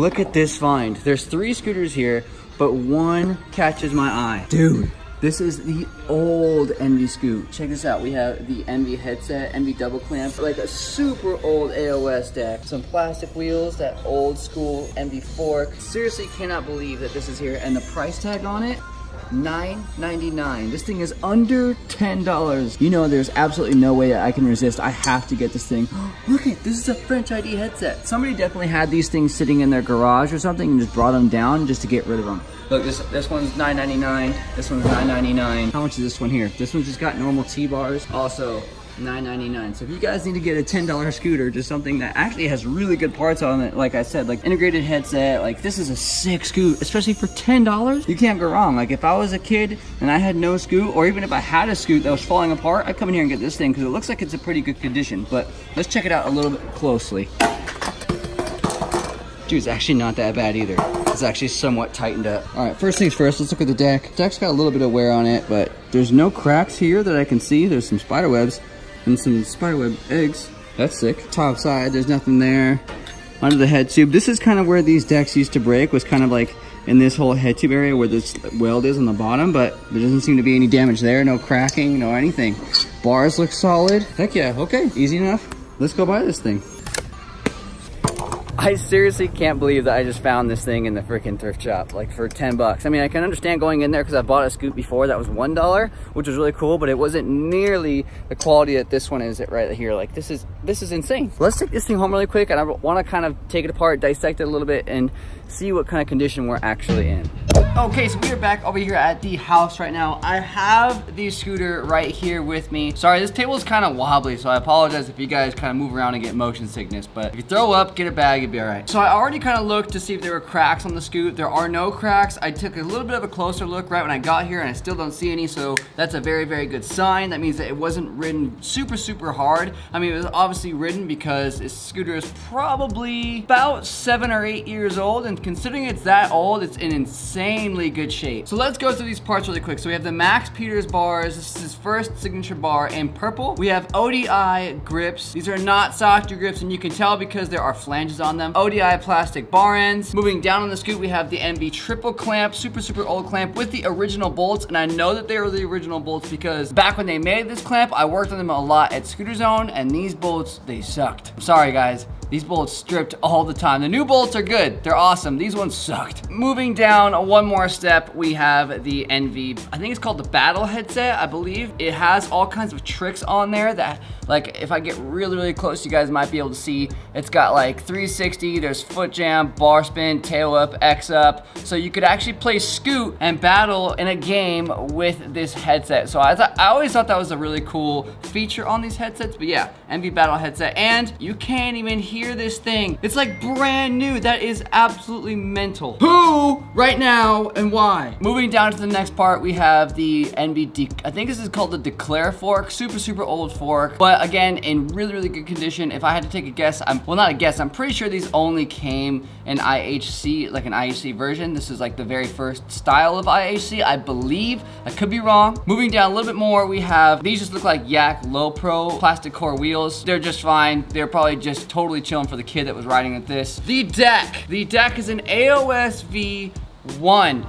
look at this find. There's 3 scooters here, but one catches my eye. Dude, this is the old Envy scoot. Check this out. We have the Envy headset, Envy double clamp, like a super old AOS deck. Some plastic wheels, that old school Envy fork. Seriously cannot believe that this is here. And the price tag on it, $9.99. This thing is under $10. You know there's absolutely no way that I can resist. I have to get this thing. Look at this, is a French ID headset. Somebody definitely had these things sitting in their garage or something and just brought them down just to get rid of them. Look, this one's $9.99. This one's $9.99. How much is this one here? This one's just got normal T-bars. Also $9.99. So if you guys need to get a $10 scooter, just something that actually has really good parts on it, like I said, like integrated headset, like this is a sick scoot, especially for $10. You can't go wrong. Like if I was a kid and I had no scoot, or even if I had a scoot that was falling apart, I'd come in here and get this thing because it looks like it's a pretty good condition. But let's check it out a little bit closely. Dude, it's actually not that bad either. It's actually somewhat tightened up. All right, first things first, let's look at the deck. The deck's got a little bit of wear on it, but there's no cracks here that I can see. There's some spider webs and some spiderweb eggs. That's sick. Top side, there's nothing there. Under the head tube, this is kind of where these decks used to break, was kind of like in this whole head tube area where this weld is on the bottom, but there doesn't seem to be any damage there. No cracking, no anything. Bars look solid. Heck yeah, okay, easy enough. Let's go buy this thing. I seriously can't believe that I just found this thing in the freaking thrift shop, like for 10 bucks. I mean, I can understand going in there because I bought a scoot before that was $1, which was really cool, but it wasn't nearly the quality that this one is right here. Like this is insane. Let's take this thing home really quick, and I want to kind of take it apart, dissect it a little bit, and see what kind of condition we're actually in. Okay, so we are back over here at the house right now. I have the scooter right here with me. Sorry, this table is kind of wobbly, so I apologize if you guys kind of move around and get motion sickness, but if you throw up, get a bag, you'll be all right. So I already kind of looked to see if there were cracks on the scoot. There are no cracks. I took a little bit of a closer look right when I got here, and I still don't see any, so that's a very, very good sign. That means that it wasn't ridden super, super hard. I mean, it was obviously ridden because this scooter is probably about 7 or 8 years old, and considering it's that old, it's in insanely good shape. So let's go through these parts really quick. So we have the Max Peters bars. This is his first signature bar in purple. We have ODI grips. These are not Softy grips, and you can tell because there are flanges on them. ODI plastic bar ends. Moving down on the scoot, we have the Envy triple clamp, super, super old clamp with the original bolts, and I know that they were the original bolts because back when they made this clamp, I worked on them a lot at Scooter Zone, and these bolts, they sucked. I'm sorry, guys. These bolts stripped all the time. The new bolts are good. They're awesome. These ones sucked. Moving down one more step, we have the Envy, I think it's called the Battle headset, I believe. It has all kinds of tricks on there that, like, if I get really, really close, you guys might be able to see. It's got like 360, there's foot jam, bar spin, tail up, X up. So you could actually play Scoot and battle in a game with this headset. So I always thought that was a really cool feature on these headsets. But yeah, Envy Battle headset. And you can't even hear this thing. It's like brand new. That is absolutely mental. Who right now and why? Moving down to the next part, we have the Envy, I think this is called the Declare fork. Super, super old fork. But again, in really, really good condition. If I had to take a guess, well, not a guess, I'm pretty sure these only came in IHC, like an IHC version. This is like the very first style of IHC, I believe. I could be wrong. Moving down a little bit more, we have, these just look like Yak Low Pro plastic core wheels. They're just fine. They're probably just totally chilling for the kid that was riding with this. The deck is an AOSV1.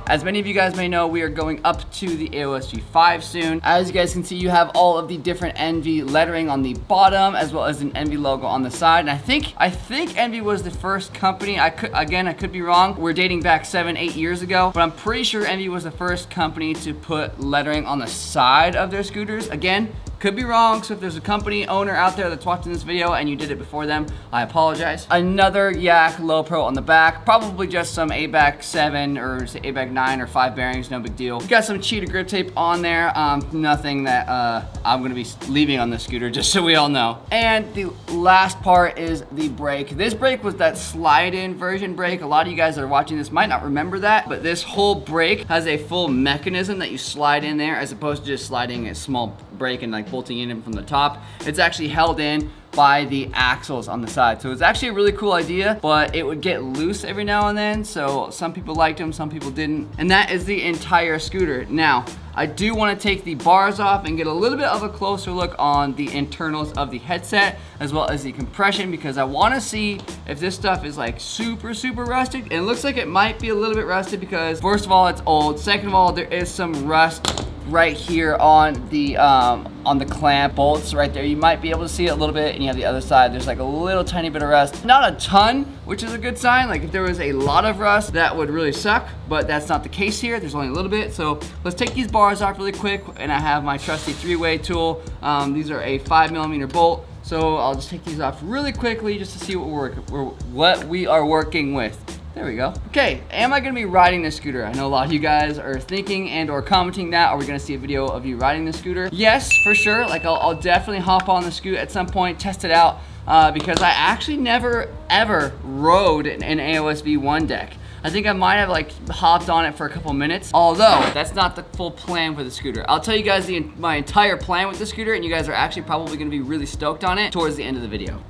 As many of you guys may know, we are going up to the AOSV5 soon. As you guys can see, you have all of the different Envy lettering on the bottom, as well as an Envy logo on the side. And I think Envy was the first company. I could be wrong. We're dating back 7-8 years ago, but I'm pretty sure Envy was the first company to put lettering on the side of their scooters. Again, could be wrong, so if there's a company owner out there that's watching this video and you did it before them, I apologize. Another Yak Low Pro on the back, probably just some ABAC 7 or say ABAC 9 or 5 bearings, no big deal. Got some cheetah grip tape on there, nothing that I'm gonna be leaving on the scooter, just so we all know. And the last part is the brake. This brake was that slide-in version brake. A lot of you guys that are watching this might not remember that, but this whole brake has a full mechanism that you slide in there as opposed to just sliding a small brake and like bolting in from the top. It's actually held in by the axles on the side. So it's actually a really cool idea, but it would get loose every now and then. So some people liked them, some people didn't. And that is the entire scooter. Now, I do want to take the bars off and get a little bit of a closer look on the internals of the headset as well as the compression, because I want to see if this stuff is like super rusted. And it looks like it might be a little bit rusted because first of all, it's old. Second of all, there is some rust right here on the clamp bolts right there. You might be able to see it a little bit, and you have the other side, there's like a little tiny bit of rust. Not a ton, which is a good sign. Like if there was a lot of rust, that would really suck, but that's not the case here. There's only a little bit. So let's take these bars off really quick, and I have my trusty 3-way tool. These are a 5mm bolt. So I'll just take these off really quickly just to see what we are working with. There we go. Okay, am I gonna be riding this scooter? I know a lot of you guys are thinking and or commenting that. Are we gonna see a video of you riding this scooter? Yes, for sure. Like I'll definitely hop on the scoot at some point, test it out, because I actually never ever rode an AOSV1 deck. I think I might have like hopped on it for a couple minutes, although that's not the full plan for the scooter. I'll tell you guys my entire plan with the scooter, and you guys are actually probably gonna be really stoked on it towards the end of the video.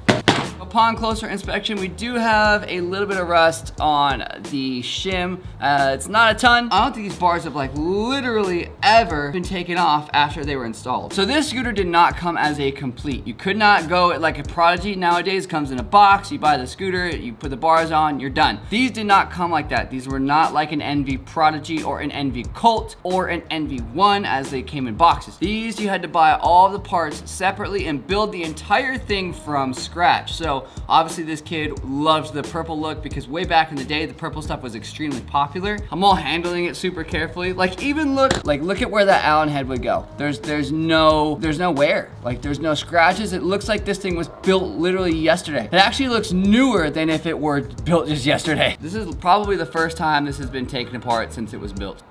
Upon closer inspection, we do have a little bit of rust on the shim. It's not a ton. I don't think these bars have like literally ever been taken off after they were installed. So this scooter did not come as a complete. You could not go like a Prodigy nowadays. Comes in a box, you buy the scooter, you put the bars on, you're done. These did not come like that. These were not like an Envy Prodigy or an Envy Colt or an Envy 1 as they came in boxes. These you had to buy all the parts separately and build the entire thing from scratch. So obviously this kid loves the purple look because way back in the day, the purple stuff was extremely popular. I'm all handling it super carefully. Like even look at where that Allen head would go. There's no wear. Like there's no scratches. It looks like this thing was built literally yesterday. It actually looks newer than if it were built just yesterday. This is probably the first time this has been taken apart since it was built.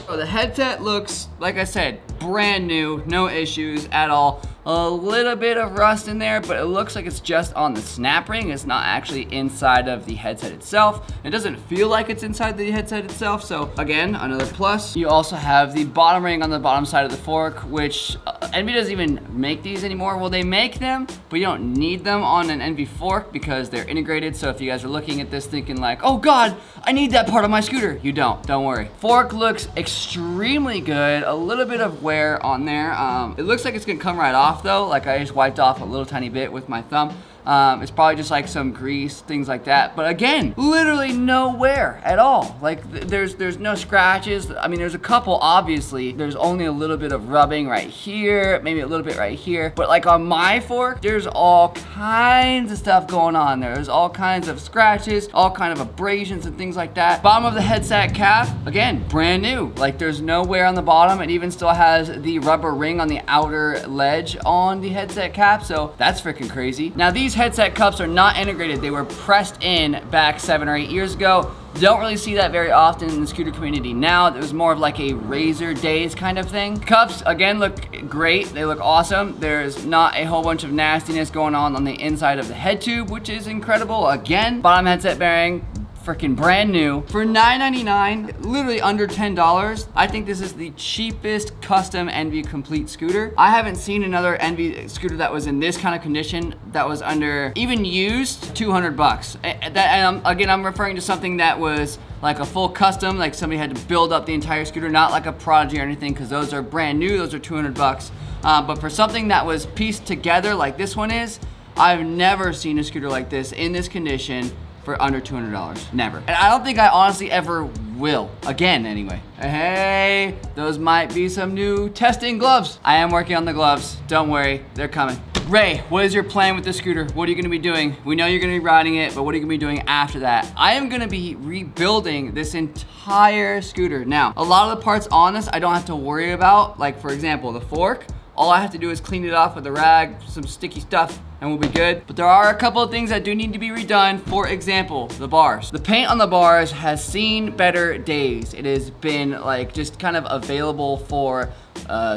So the headset looks, like I said, brand new, no issues at all. A little bit of rust in there, but it looks like it's just on the snap ring. It's not actually inside of the headset itself. It doesn't feel like it's inside the headset itself, so again, another plus. You also have the bottom ring on the bottom side of the fork, which Envy doesn't even make these anymore. Well, they make them, but you don't need them on an Envy fork because they're integrated. So if you guys are looking at this thinking like, oh God, I need that part of my scooter, you don't worry. Fork looks extremely good. A little bit of wear on there. It looks like it's gonna come right off though. Like I just wiped off a little tiny bit with my thumb. It's probably just like some grease, things like that. But again, literally no wear at all. Like there's no scratches. I mean, there's a couple, obviously. There's only a little bit of rubbing right here, maybe a little bit right here. But like on my fork, there's all kinds of stuff going on there. There's all kinds of scratches, all kind of abrasions and things like that. Bottom of the headset cap, again, brand new. Like there's no wear on the bottom. It even still has the rubber ring on the outer ledge on the headset cap. So that's freaking crazy. Now these headset cups are not integrated. They were pressed in back 7 or 8 years ago. Don't really see that very often in the scooter community now. It was more of like a razor days kind of thing. Cups, again, look great. They look awesome. There's not a whole bunch of nastiness going on the inside of the head tube, which is incredible. Again, bottom headset bearing, freaking brand new. For $9.99, literally under $10, I think this is the cheapest custom Envy complete scooter. I haven't seen another Envy scooter that was in this kind of condition that was under, even used, 200 bucks. Again, I'm referring to something that was like a full custom, like somebody had to build up the entire scooter, not like a Prodigy or anything, because those are brand new, those are 200 bucks. But for something that was pieced together like this one is, I've never seen a scooter like this in this condition for under $200, never. And I don't think I honestly ever will, again anyway. Hey, those might be some new testing gloves. I am working on the gloves, don't worry, they're coming. Ray, what is your plan with the scooter? What are you gonna be doing? We know you're gonna be riding it, but what are you gonna be doing after that? I am gonna be rebuilding this entire scooter. Now, a lot of the parts on this I don't have to worry about, like for example, the fork. All I have to do is clean it off with a rag, some sticky stuff, and we'll be good. But there are a couple of things that do need to be redone. For example, the bars. The paint on the bars has seen better days. It has been like just kind of available for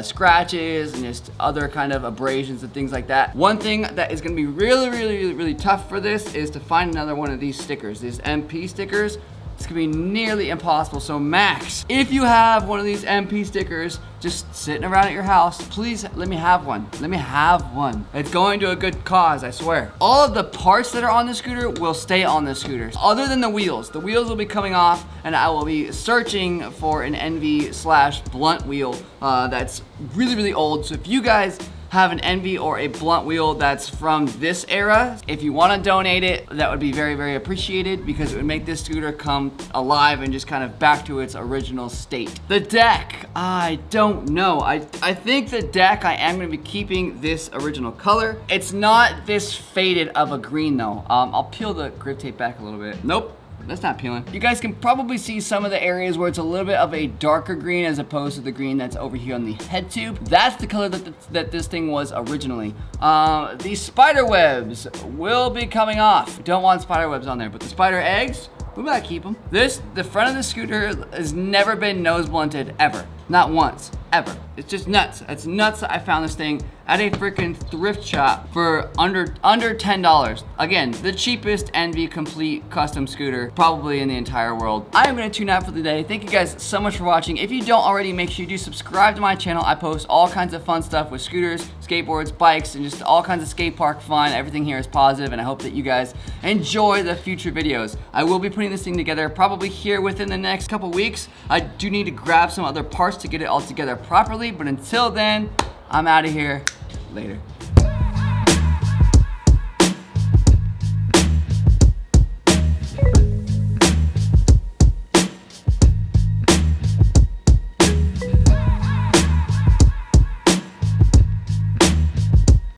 scratches and just other kind of abrasions and things like that. One thing that is gonna be really tough for this is to find another one of these stickers, these MP stickers. it's gonna be nearly impossible. So Max, if you have one of these MP stickers just sitting around at your house, please let me have one. Let me have one. It's going to a good cause, I swear. All of the parts that are on the scooter will stay on the scooters, other than the wheels. The wheels will be coming off, and I will be searching for an Envy/blunt wheel that's really, really old. So if you guys have an Envy or a blunt wheel that's from this era, if you want to donate it, that would be very, very appreciated, because it would make this scooter come alive and just kind of back to its original state. The deck, I don't know. I think the deck, I am going to be keeping this original color. It's not this faded of a green though. I'll peel the grip tape back a little bit. Nope. That's not peeling. You guys can probably see some of the areas where it's a little bit of a darker green as opposed to the green that's over here on the head tube. That's the color that this thing was originally. The spider webs will be coming off. Don't want spider webs on there, but the spider eggs, we gotta keep them. The front of the scooter has never been nose blunted ever. Not once, ever. It's just nuts. It's nuts that I found this thing at a freaking thrift shop for under $10. Again, the cheapest Envy complete custom scooter probably in the entire world. I am gonna tune out for the day. Thank you guys so much for watching. If you don't already, make sure you do subscribe to my channel. I post all kinds of fun stuff with scooters, skateboards, bikes, and just all kinds of skate park fun. Everything here is positive, and I hope that you guys enjoy the future videos. I will be putting this thing together probably here within the next couple weeks. I do need to grab some other parts to get it all together properly, but until then, I'm out of here. Later.